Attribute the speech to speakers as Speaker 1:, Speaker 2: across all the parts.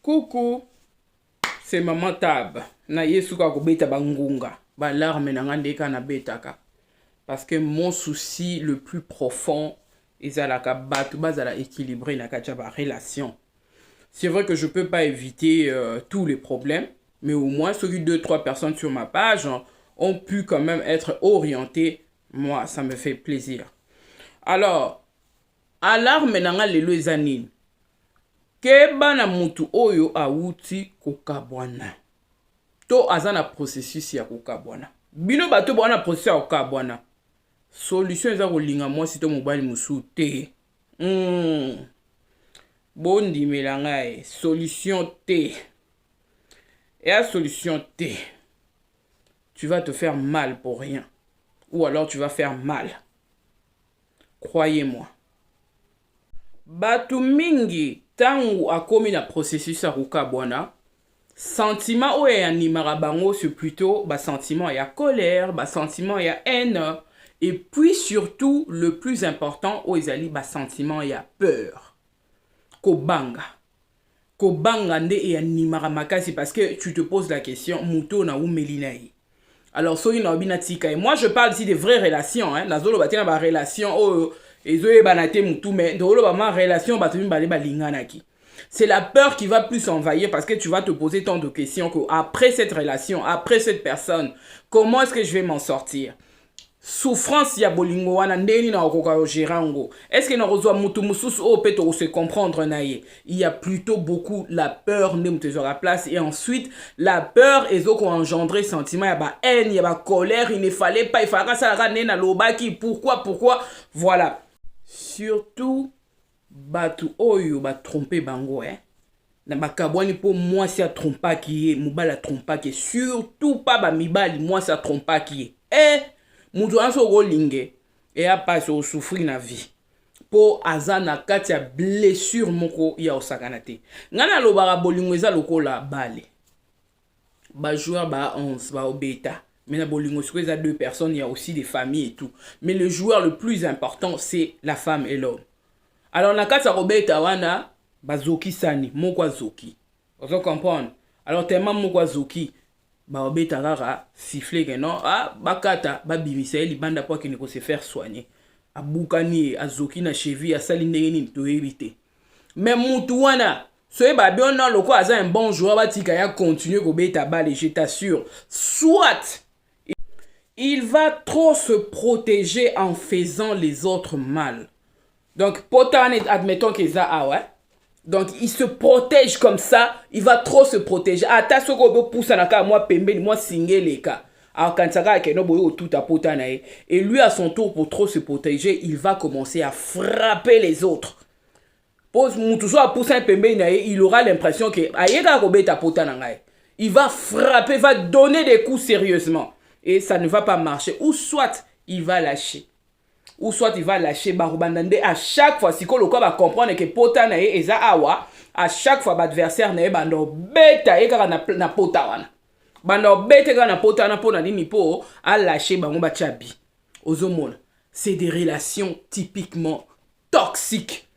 Speaker 1: Coucou, c'est Maman Tab. Na yesuka ko beta bangunga. Ba larme na ngandeka na betaka. Parce que mon souci le plus profond est à la batu bazala équilibré na kachaba relation. C'est vrai que je peux pas éviter tous les problèmes, mais au moins ceux qui 2-3 personnes sur ma page ont pu quand même être orientés. Moi, ça me fait plaisir. Alors, alarme nanga lelo ezanini. Keba na mutu oyo awuti kokabwana. To azana processus ya kokabwana. Bino bato bwana processus ya kokabwana. Solution eza kolinga mwasi to mobali musu te. Bondi melangai. Solution T. Et la solution T. Tu vas te faire mal pour rien. Ou alors tu vas faire mal. Croyez-moi. Batu mingi tangu akomi na processus ya kokabwana. Sentiment oyo animera bango c'est plutôt sentiment ya colère, sentiment ya haine. Et puis surtout, le plus important, oizali sentiment ya peur. Kobanga. Kobanga nde e animera makasi parce que tu te poses la question, muto na umelinaï. Alors, soyi na obina tika. Et moi, je parle ici des vraies relations. Nazolo batina ba relation, ezoye banate mutu, mais dolo ba ma relation, batumi bale balinganaki. C'est la peur qui va plus envahir parce que tu vas te poser tant de questions qu'après cette relation, après cette personne, comment est-ce que je vais m'en sortir? Souffrance ya bolingo wana ndeni na okoka gerango. Est-ce que na rozwa mutu mususu o peto se comprendre naie? Il y a plutôt beaucoup la peur ne mute sur la place et ensuite la peur ezoko engendrer sentiment ya ba haine, ya ba colère, il ne fallait pas, il fallait ça la na lobaki, pourquoi voilà. Surtout batu oyo ba tromper bango na bakabwani po mwasi a trompa ki ye, mobala trompa ki, surtout pas ba mibali mwasi a trompa ki ye. Mutu anso go linge et a pas au souffrir na vie. Po azana kati ya blessure moko ya osakanate. Ngana lobara bolingo eza lokola bale. Ba joueur ba 11 ba obeta. Mais na bolingo sur eza 2 personnes, il y a aussi des familles et tout. Mais le joueur le plus important c'est la femme et l'homme. Alors na kati ya obeta wana bazoki sani moko zoki. Vous comprendre? Alors tellement moko zoki ba obeta rara siffler que non bakata ba bimisa libanda pour qu'il ne peut se faire soigner abukani azoki na cheville asali ndenge nini to éviter mais mutu wana soye ba bien non loko aza un bon joueur ba tika ya continuer ko beta balle, je t'assure, soit il va trop se protéger en faisant les autres mal. Donc potane admettons que ça donc il se protège comme ça, il va trop se protéger. Ata soko be poussa na ka moi pembeni moi singeleka. Alors quand ça va que no boyo tout à potana et lui à son tour pour trop se protéger, il va commencer à frapper les autres. Pose mutu so a poussa pembeni na il aura l'impression que ayeka ko beta potana ngai. Il va frapper, va donner des coups sérieusement et ça ne va pas marcher ou soit il va lâcher. Ou soit il va lâcher barubandande à chaque fois si ko va comprendre que pota na ye eza awa à chaque fois l'adversaire na ye bando beta ye kaka na pota wana bando beta kaka na pota na pona nini po a lâcher bango ba chabi ozomona. C'est des relations typiquement toxiques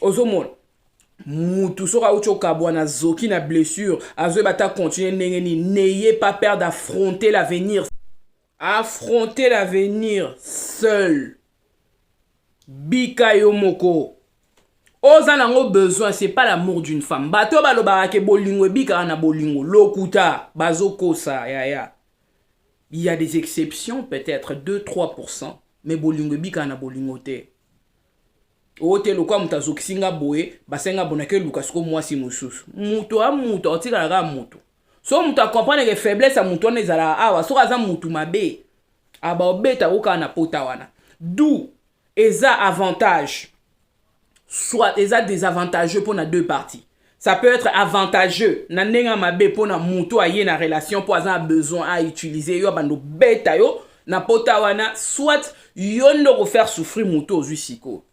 Speaker 1: ozomona. Mutu soka ucho kabwana zoki na blessure azwe bata continuer ndenge ni, n'ayez pas peur d'affronter l'avenir. Affronter l'avenir seul. Bika yo moko. Oza nango besoin, c'est pas l'amour d'une femme. Bato balobara ke bolingo bika na bolingo lokuta bazoko sa ya. Il y a des exceptions, peut-être 2-3%, mais bolingo bika na bolingo te. Ote lokwa mutazo kisinga boye, basenga bonake lukasko mwasi mususu. Muto a muto otika la muto. So muto comprendre que faiblesse a muto ne zala awa, so kaza mutu mabe. Aba obeta oka na pota wana. D'où eza avantage, soit eza désavantageux pour na deux parties. Ça peut être avantageux, na nenga mabe pour na mutu aye na relation pour aza besoin à utiliser yo bando beta yo na pota wana, soit yondo ko faire souffrir mutu ozusiko.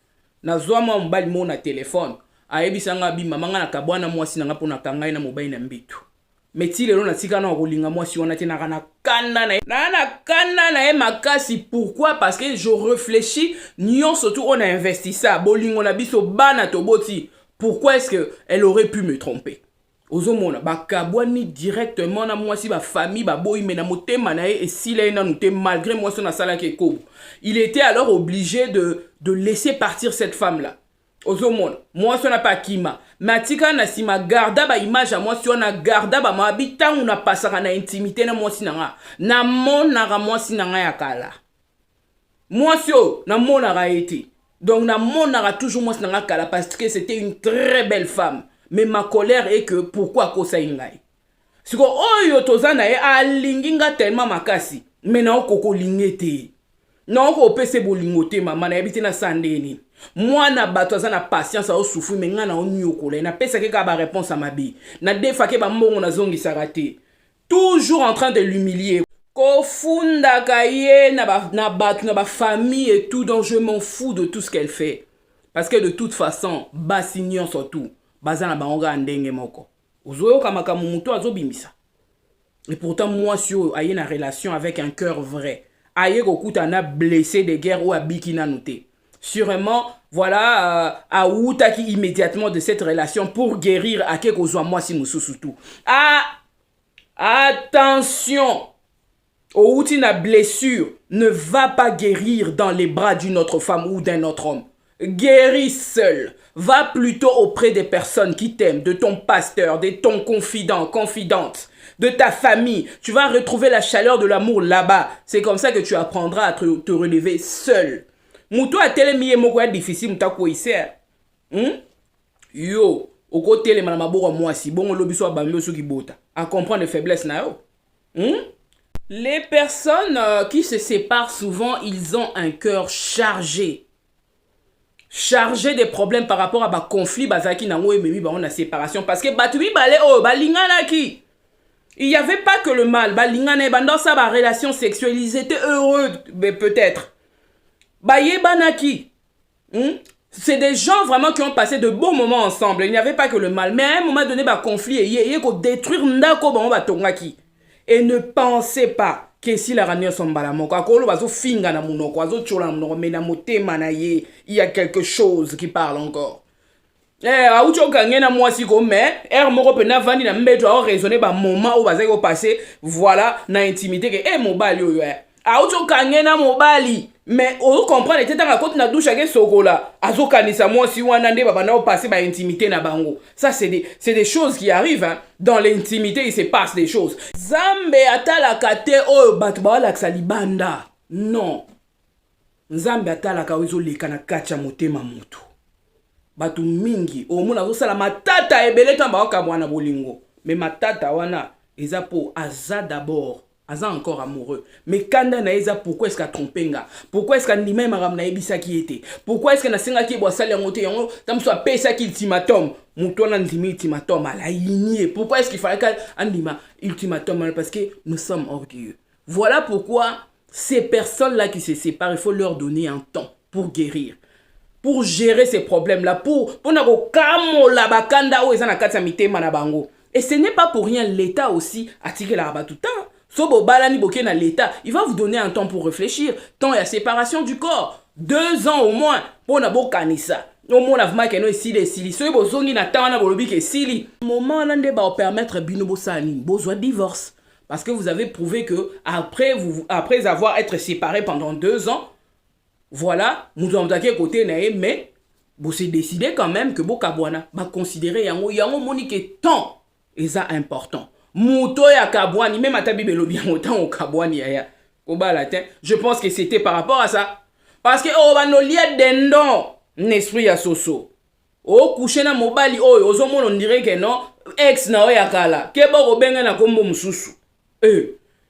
Speaker 1: Na zwa mwa mbali mo na téléphone, ayebisanga bi mamanga na kabwana mwasi na ngapo na kangai na mobile na mbitu. Meti lelo na tika na kolinga mwasi wana te na kana na makasi. Pourquoi? Parce que je réfléchis nyon surtout on a investi ça bolingo na biso bana toboti. Pourquoi est-ce que elle aurait pu me tromper? ozomona bakabwani directement na mwasi ba famille ba boyi mena motema na ye esila na nute malgré mwasi na sala ke kobo. Il était alors obligé de laisser partir cette femme là. Ozomona mwasi na pa kima matika na sima garda ba image à mwasi na garda ba mabita una pasaka na intimité na mwasi na mona mwasi na ya kala. Mwasi na mona ra été. Donc na mona toujours mwasi na kala parce que c'était une très belle femme. Mais ma colère est que pourquoi kosa ingai? Siko oyo tozana e alinginga tellement makasi. Mais na okoko lingete. Na oko pese bolingote mama na yebite na sandeni. Moi na bato za na patience a souffrir mais nga na onyokola na pesa ke ka ba réponse à ma bi. Na defa ke ba mbongo na zongi sarate. Toujours en train de l'humilier. Kofunda kaye na bato na ba famille et tout, donc je m'en fous de tout ce qu'elle fait. Parce que de toute façon, basignon surtout. Bazana bangoga ndenge moko. Ozoyo kamaka muto azobimisa. Et pourtant moi sur aye na relation avec un cœur vrai. Aye kokuta na blessé de guerre ou abiki na noté. Sûrement voilà a outaki immédiatement de cette relation pour guérir à quelque soit moi si mususu tout. Ah attention. Outi na blessure ne va pas guérir dans les bras d'une autre femme ou d'un autre homme. Guéris seul. Va plutôt auprès des personnes qui t'aiment, de ton pasteur, de ton confident, confidente, de ta famille. Tu vas retrouver la chaleur de l'amour là-bas. C'est comme ça que tu apprendras à te relever seul. Moutou a télé miye moko ya difficile mouta ko iser. Yo, au côté les malamaboro moi si bon lobiso abamio so ki bota. À comprendre les faiblesses na yo. Les personnes qui se séparent souvent, ils ont un cœur chargé. Chargé des problèmes par rapport à ba conflit bazaki nango et memi ba on a séparation parce que batubi balé oh balingana ki. Il y avait pas que le mal, balingana dans sa ba relation sexuelle, ils étaient heureux mais peut-être. Ba yebanaki. C'est des gens vraiment qui ont passé de beaux moments ensemble. Il n'y avait pas que le mal, mais à un moment donné ba conflit et yé ko détruire ndako ba on ba tongaki. Et ne pensez pas que si la ranière sont balamoko, akolo bazo finga na munoko, bazo chola na munoko, mais na motema na ye, il y a quelque chose qui parle encore. Aucho gagné na moi si comme mais moko pena vandi na mbeto a raisonner ba moment où bazai ko passer voilà na intimité que mobali yo aucho gagné na mobali mais on comprend était dans la côte na douche avec sokola azo kanisa moi si wana nde baba na passer ba intimité na bango. Ça c'est des choses qui arrivent hein. Dans l'intimité il se passe des choses. Zambe atala kate o batu ba la salibanda. Non. Zambe atala ka wizo leka na kacha motema mutu. Batu mingi omona kosala matata ebele tamba okamwana bolingo mais matata wana eza po aza d'abord aza encore amoureux mais kanda na eza pourquoi est-ce qu'a trompé nga pourquoi est-ce qu'a ndima maram na ebisa ki était pourquoi est-ce que na senga ki bo sala yango te yango tamso apesa ki ultimatum muto na ndimi ultimatum ala yinier pourquoi est-ce qu'il fallait qu'à ndima ultimatum parce que nous sommes orgueilleux. Voilà pourquoi ces personnes là qui se séparent il faut leur donner un temps pour guérir. Pour gérer ces problèmes-là, pour nako kamo la bakanda o ezana katsa mitema na bango. Et ce n'est pas pour rien l'État aussi a tiré la rabat tout le temps. Sobo balani boké na l'État, il va vous donner un temps pour réfléchir. Temps et à séparation du corps. 2 ans au moins pour nabo kanisa. Au moins la vma keno esili esili. Soyo bozongi na tana bolobi ke esili. Moment là nde ba permettre binobo sani besoin divorce parce que vous avez prouvé que après avoir été séparés pendant 2 ans. Voilà, nous avons attaqué côté nae, mais vous s'est décidé quand même que Bokabwana va considérer yango monique tant et ça important. Mouto ya kabwani même ata bibelo bien autant au kabwani ya koba latin. Je pense que c'était par rapport à ça parce que oh ba no lié dendon n'esprit ya soso. Oh coucher na mobali oh ozomono on dirait que non ex na ya kala. Ke boko benga na kombo mususu.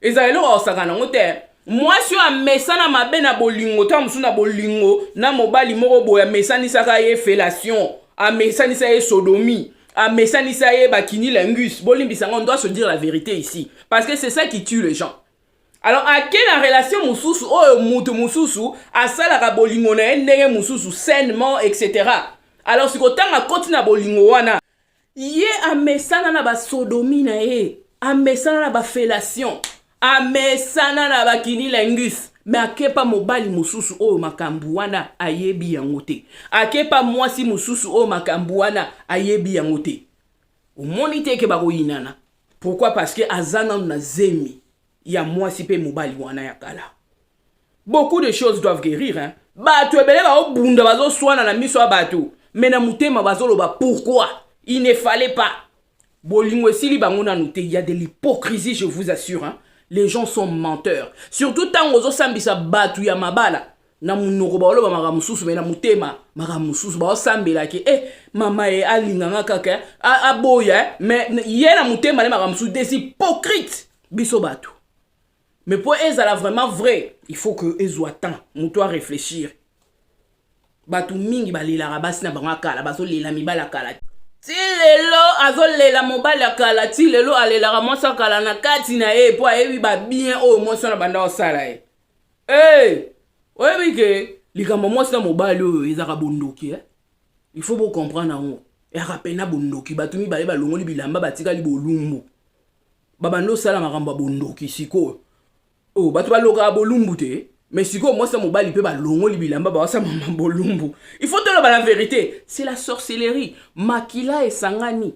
Speaker 1: Ezalo osaka na ngote. Moi si a mesana mabe na bolingo ta musu na bolingo na mobali moko boya mesani saka ye fellation a mesani sa ye sodomie a mesani sa ye bakini lingus bolimbisa on doit se dire la vérité ici parce que c'est ça qui tue les gens. Alors à quelle relation mususu oh mutu mususu a sala ka bolingo na ndenge mususu sainement etc. Alors si kotanga koti na bolingo wana ye a mesana na ba sodomie na ye a mesana na ba fellation amesana na bakini lingus mais akepa mobali mususu o makambu wana ayebi yango te akepa mwasi mususu o makambu wana ayebi yango te omoni te ke bakoyinana. Pourquoi? Parce que azana na zemi ya mwasi pe mobali wana ya kala. Beaucoup de choses doivent guérir, hein. Bato ebele ba obunda bazo swana na miso ya bato. Mais na mutema bazo loba pourquoi? Il ne fallait pas. Bolingo esili bango na noté, il y a de l'hypocrisie, je vous assure, hein. Les gens sont menteurs. Surtout tant ozo sambisa bato ya mabala. Na munoko ba oloba maramususu mais na mutema maramususu ba osambela ke mama e alinganga kaka aboya mais ye na mutema le maramususu des hypocrites biso bato. Mais pour ezala vraiment vrai, il faut que ezo attend, muto a réfléchir. Bato mingi balela rabasi na bango kala baso lela mibala kala. Ti lelo azo lela mobali kala ti lelo alela ramosa kala na kati na e po ayebi ba bien o moso na banda osala e. Oui, que les gars, moi, c'est mobile, ils ont bondoki. Il faut vous comprendre. Et rappelez na bondoki, batumi ba ba longo li bilamba batika li bolumbu. Babando sala maramba bondoki siko. Oh, batu ba loka bolumbu te. Mais siko moi c'est mobile, il peut ba longo li bilamba ba sa mama bolumbu. Il faut te le la vérité, c'est la sorcellerie. Makila et sangani.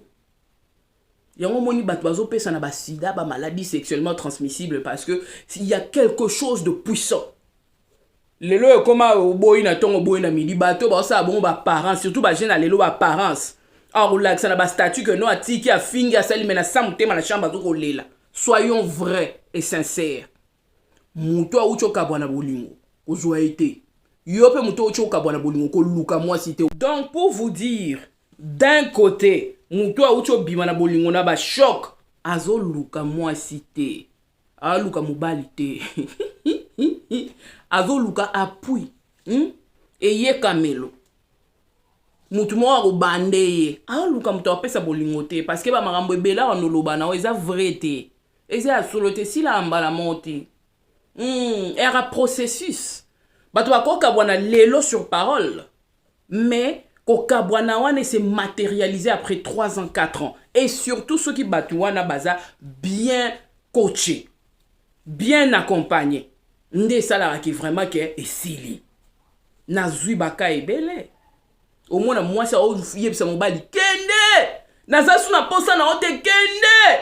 Speaker 1: Yango moni batu bazo pesa na ba sida ba maladie sexuellement transmissible parce que il y a quelque chose de puissant. Lelo koma oboyi na tongo boyi na midi bato ba sa bon ba parents surtout ba jeune lelo ba parents or relax na ba statut que no atiki a fingi a sali mena samutema na chambre zo kolela. Soyons vrais et sincères. Muto ucho kabwana bolingo ozwa été yo pe muto ucho kabwana bolingo ko luka moi cité. Donc pour vous dire, d'un côté muto ucho bima na bolingo na ba choc azo luka moi cité a luka mobalité. Azo luka appui et ye kamelo mutu mo wa bande ye a luka mutu apesa bolingo te parce que ba marambo ebela wa noloba na eza vrai te eza solote si la mbala monte era processus bato bakoka bwana lelo sur parole mais koka bwana wana se matérialiser après 3 ans 4 ans et surtout ceux qui batu wana baza bien coaché bien accompagné. Nde salara qui vraiment que esili nazui baka ebele au moins moi ça o yebisa mobali kende nazasu na posa na ote kende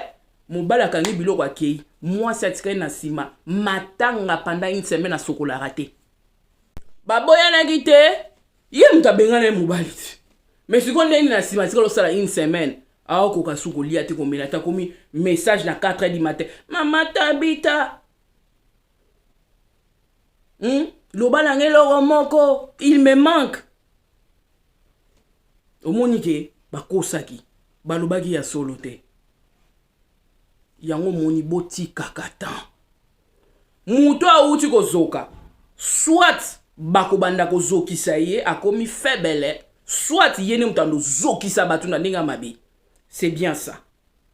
Speaker 1: mobali akangi biloko akei moi ça tika na sima matanga pendant une semaine na sokola raté baboya na gite ye mutabenga na mobali mais si konde na sima tika lo sala une semaine a ko kasukolia te komela ta komi message na 4h du matin mama tabita Lobalange loro moko, il me manque. Omonike, bakosaki, balobaki ya solote. Yango moni boti kakatan. Muto auti ko zoka. Soit bakobanda ko zoki saye, akomi febele, soit yene mutando zoki sa batu na ninga mabi. C'est bien ça.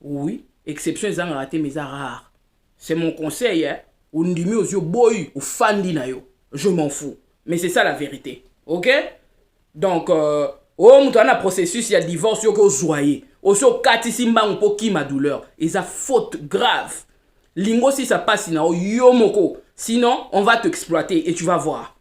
Speaker 1: Oui, exception ils ont raté mais rare. C'est mon conseil, hein. Undimi aux yeux boy ou fandi na yo. Je m'en fous. Mais c'est ça la vérité. OK? Donc, mutana processus, il y a divorce, yo ko zoye. Oso kati simba un po ki ma douleur. Et ça faute grave. Lingo si ça passe, yo moko. Sinon, on va t'exploiter et tu vas voir.